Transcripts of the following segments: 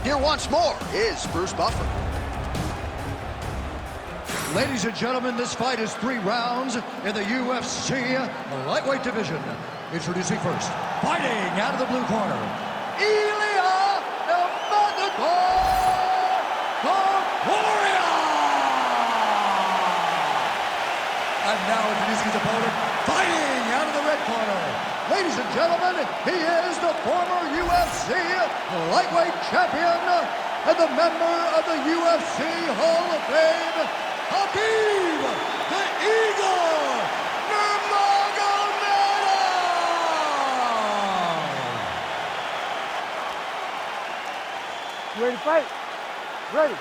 Here once more is Bruce Buffer. Ladies and gentlemen, this fight is 3 rounds in the UFC lightweight division. Introducing first, fighting out of the blue corner, Ilia Topuria! And now introducing his opponent, fighting out of the red corner. Ladies and gentlemen, he is the former UFC lightweight champion and the member of the UFC Hall of Fame, Khabib the Eagle Nurmagomedov! Ready to fight? Ready.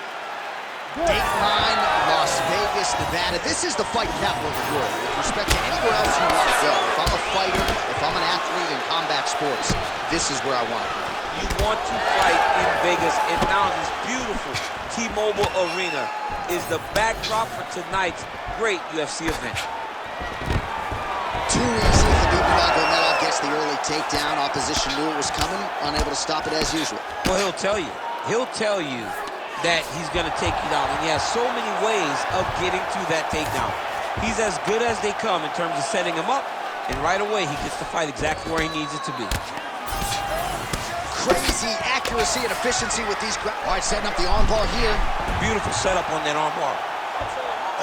Dateline, Las Vegas, Nevada. This is the fight capital of the world. With respect to anywhere else you want to go, if I'm a fighter, if I'm an athlete in combat sports, this is where I want to be. You want to fight in Vegas, and now this beautiful T-Mobile Arena is the backdrop for tonight's great UFC event. Too easy. Khabib Nurmagomedov gets the early takedown. Opposition knew it was coming, unable to stop it as usual. Well, he'll tell you that he's going to take you down, and he has so many ways of getting to that takedown. He's as good as they come in terms of setting him up, and right away he gets to fight exactly where he needs it to be. Crazy accuracy and efficiency with these. All right, setting up the arm bar here. Beautiful setup on that arm bar.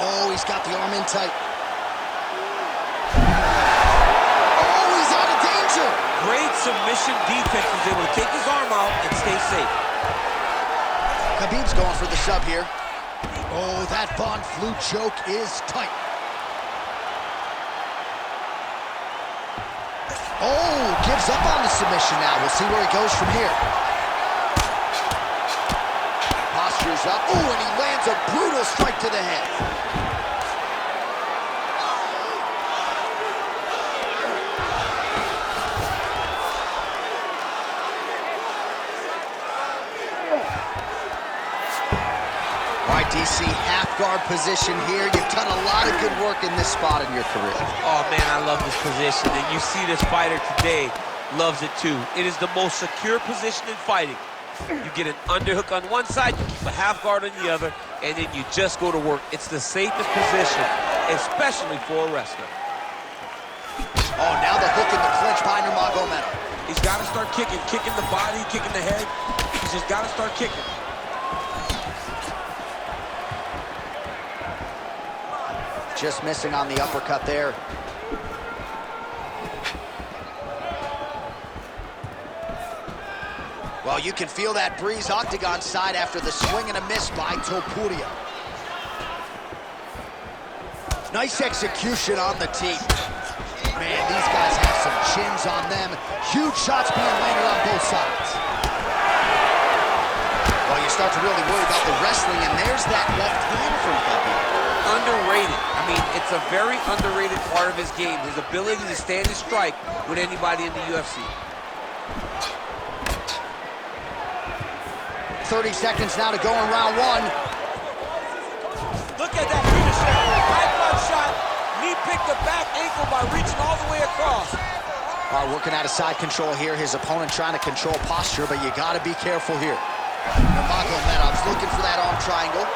Oh, he's got the arm in tight. Oh, he's out of danger. Great submission defense. He's able to take his arm out and stay safe. Khabib's going for the sub here. Oh, that Von Flue choke is tight. Oh, gives up on the submission now. We'll see where he goes from here. Postures up. Oh, and he lands a brutal strike to the head. All right, DC, half guard position here. You've done a lot of good work in this spot in your career. Oh, man, I love this position. And you see this fighter today loves it, too. It is the most secure position in fighting. You get an underhook on one side, you keep a half guard on the other, and then you just go to work. It's the safest position, especially for a wrestler. Oh, now the hook in the clinch by Nurmagomedov. He's got to start kicking the body, kicking the head. He's just got to start kicking. Just missing on the uppercut there. Well, you can feel that breeze octagon side after the swing and a miss by Topuria. Nice execution on the team. Man, these guys have some chins on them. Huge shots being landed on both sides. Well, you start to really worry about the wrestling, and there's that left hand from Khabib. Underrated. I mean, it's a very underrated part of his game, his ability to stand and strike with anybody in the UFC. 30 seconds now to go in round 1. Look at that finisher. High blood shot. Knee picked the back ankle by reaching all the way across. All right, working out of side control here. His opponent trying to control posture, but you got to be careful here. Nurmagomedov's looking for that arm triangle.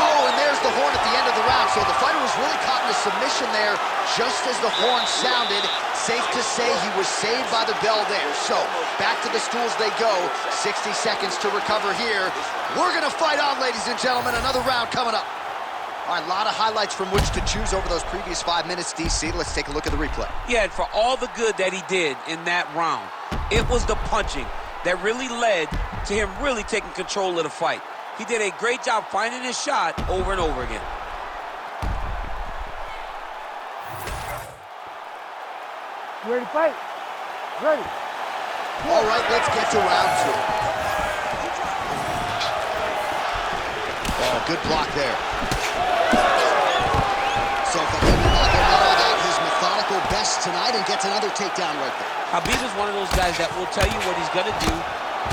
Oh, and there's the horn at the end of the round. So the fighter was really caught in a submission there just as the horn sounded. Safe to say he was saved by the bell there. So back to the stools they go. 60 seconds to recover here. We're going to fight on, ladies and gentlemen. Another round coming up. All right, a lot of highlights from which to choose over those previous 5 minutes, DC. Let's take a look at the replay. Yeah, and for all the good that he did in that round, it was the punching that really led to him really taking control of the fight. He did a great job finding his shot over and over again. You ready to fight? Ready. All right, let's get to round 2. Oh, good block there. So Khabib Nurmagomedov at his methodical best tonight and gets another takedown right there. Khabib is one of those guys that will tell you what he's going to do,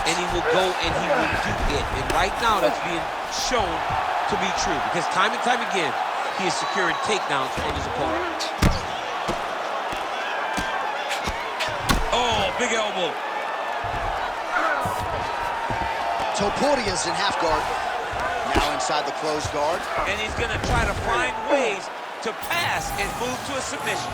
and he will go and he will do it. And right now, that's being shown to be true, because time and time again, he is securing takedowns on his opponent. Oh, big elbow. Topuria's in half guard. Now inside the closed guard. And he's gonna try to find ways to pass and move to a submission.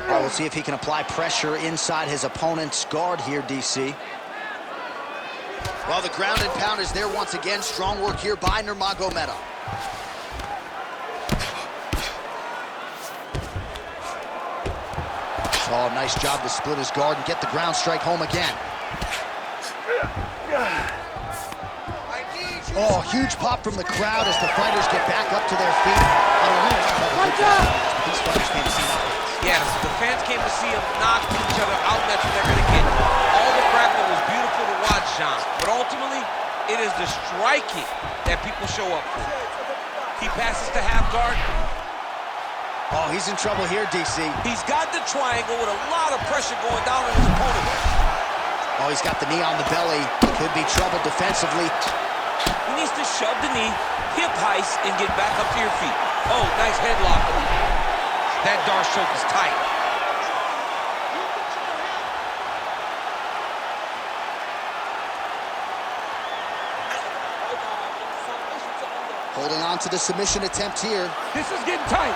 All right, we'll see if he can apply pressure inside his opponent's guard here, DC. Well, the ground and pound is there once again. Strong work here by Nurmagomedov. Oh, nice job to split his guard and get the ground strike home again. Oh, huge pop from the crowd as the fighters get back up to their feet. These fighters came to see knockouts. Yes, the fans came to see them knock each other out. That's what they're going to get. All the grappling was beautiful to watch, Sean. But ultimately, it is the striking that people show up for. He passes to half guard. Oh, he's in trouble here, DC. He's got the triangle with a lot of pressure going down on his opponent. Oh, he's got the knee on the belly. Could be trouble defensively. He needs to shove the knee, hip heist, and get back up to your feet. Oh, nice headlock. That Darce choke is tight. Holding on to the submission attempt here. This is getting tight.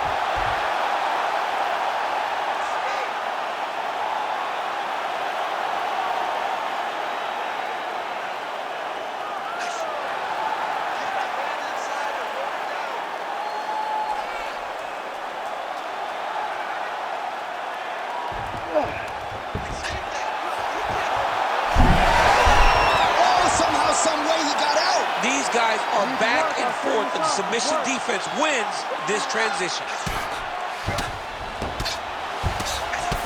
These guys are back and forth, and the submission defense wins this transition.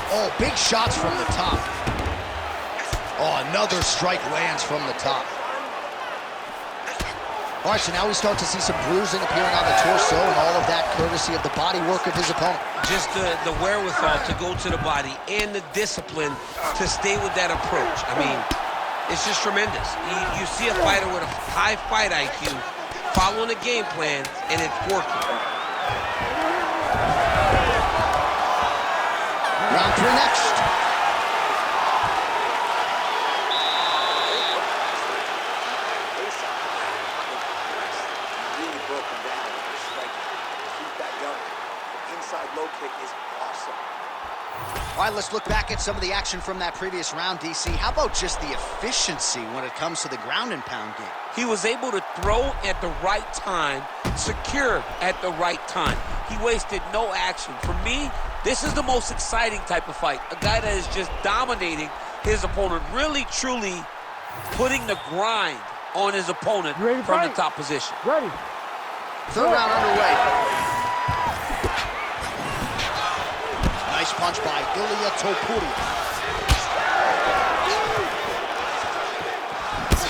Oh, big shots from the top. Oh, another strike lands from the top. All right, so now we start to see some bruising appearing on the torso, and all of that courtesy of the body work of his opponent. Just the wherewithal to go to the body and the discipline to stay with that approach. I mean, it's just tremendous. You see a fighter with a high fight IQ following a game plan, and it's working. Round 3 next. Really broken down. Keep that going. The inside low kick is awesome. All right, let's look back at some of the action from that previous round, DC. How about just the efficiency when it comes to the ground and pound game? He was able to throw at the right time, secure at the right time. He wasted no action. For me, this is the most exciting type of fight. A guy that is just dominating his opponent, really, truly putting the grind on his opponent from the top position. Ready. Third round underway. Nice punch by Ilia Topuria.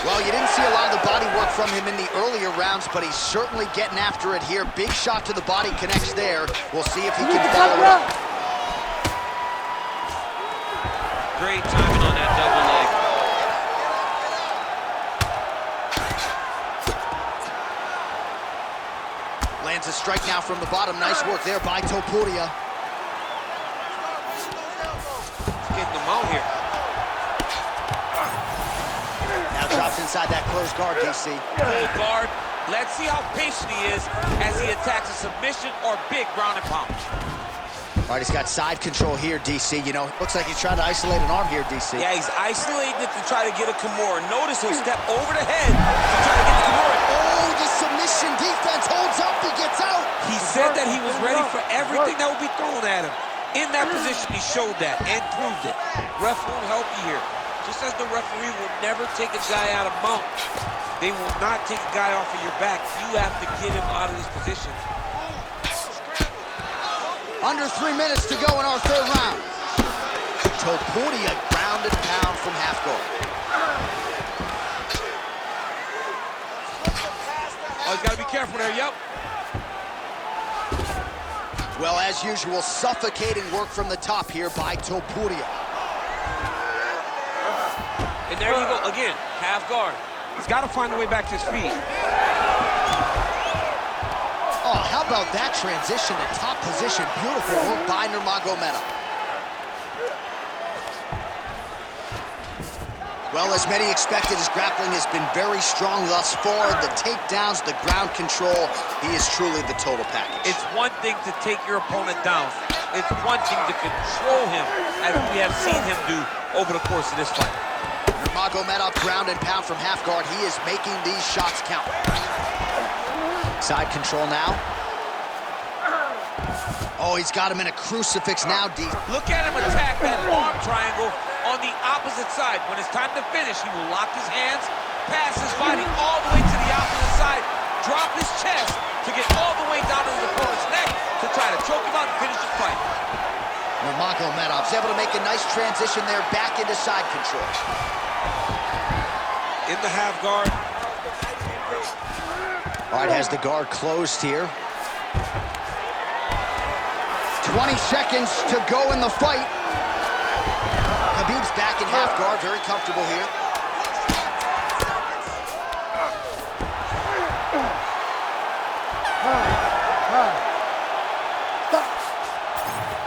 Well, you didn't see a lot of the body work from him in the earlier rounds, but he's certainly getting after it here. Big shot to the body connects there. We'll see if he can follow it up. Great timing on that double leg. Lands a strike now from the bottom. Nice work there by Topuria. Getting them out here. Now drops inside that closed guard, DC. Full guard. Let's see how patient he is as he attacks a submission or big ground and pound. All right, he's got side control here, DC. You know, looks like he's trying to isolate an arm here, DC. Yeah, he's isolating it to try to get a Kimura. Notice he'll step over the head to try to get the Kimura. Oh, the submission defense holds up. He gets out. He said that he was ready for everything that would be thrown at him. In that position, he showed that and proved it. Ref won't help you here. Just as the referee will never take a guy out of mount, they will not take a guy off of your back. You have to get him out of this position. Under 3 minutes to go in our third round. Topuria ground and pound from half guard. Oh, he's got to be careful there, yep. Well, as usual, suffocating work from the top here by Topuria. And there you go, again, half guard. He's got to find a way back to his feet. Oh, how about that transition to top position? Beautiful work by Nurmagomedov. Well, as many expected, his grappling has been very strong thus far. The takedowns, the ground control, he is truly the total package. It's one thing to take your opponent down. It's one thing to control him, as we have seen him do over the course of this fight. Nurmagomedov ground and pound from half guard. He is making these shots count. Side control now. Oh, he's got him in a crucifix now, D. Look at him attack that arm triangle on the opposite side. When it's time to finish, he will lock his hands, pass his body all the way to the opposite side, drop his chest to get all the way down to his opponent's neck to try to choke him out and finish the fight. Nurmagomedov's able to make a nice transition there back into side control. In the half guard. All right, has the guard closed here. 20 seconds to go in the fight. Khabib's back in half guard, very comfortable here.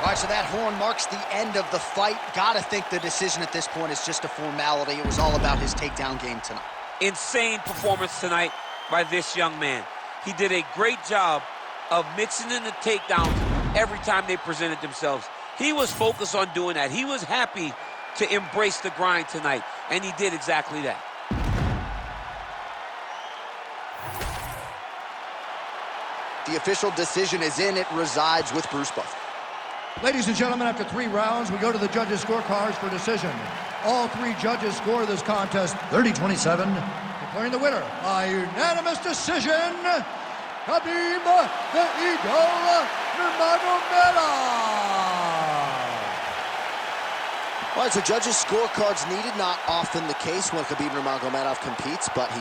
All right, so that horn marks the end of the fight. Gotta think the decision at this point is just a formality. It was all about his takedown game tonight. Insane performance tonight by this young man. He did a great job of mixing in the takedowns every time they presented themselves. He was focused on doing that. He was happy to embrace the grind tonight, and he did exactly that. The official decision is in. It resides with Bruce Buffer. Ladies and gentlemen, after 3 rounds, we go to the judges' scorecards for decision. All 3 judges score this contest 30-27, declaring the winner by unanimous decision, Khabib the Eagle Nurmagomedov. All right, so judges' scorecards needed. Not often the case when Khabib Nurmagomedov competes, but he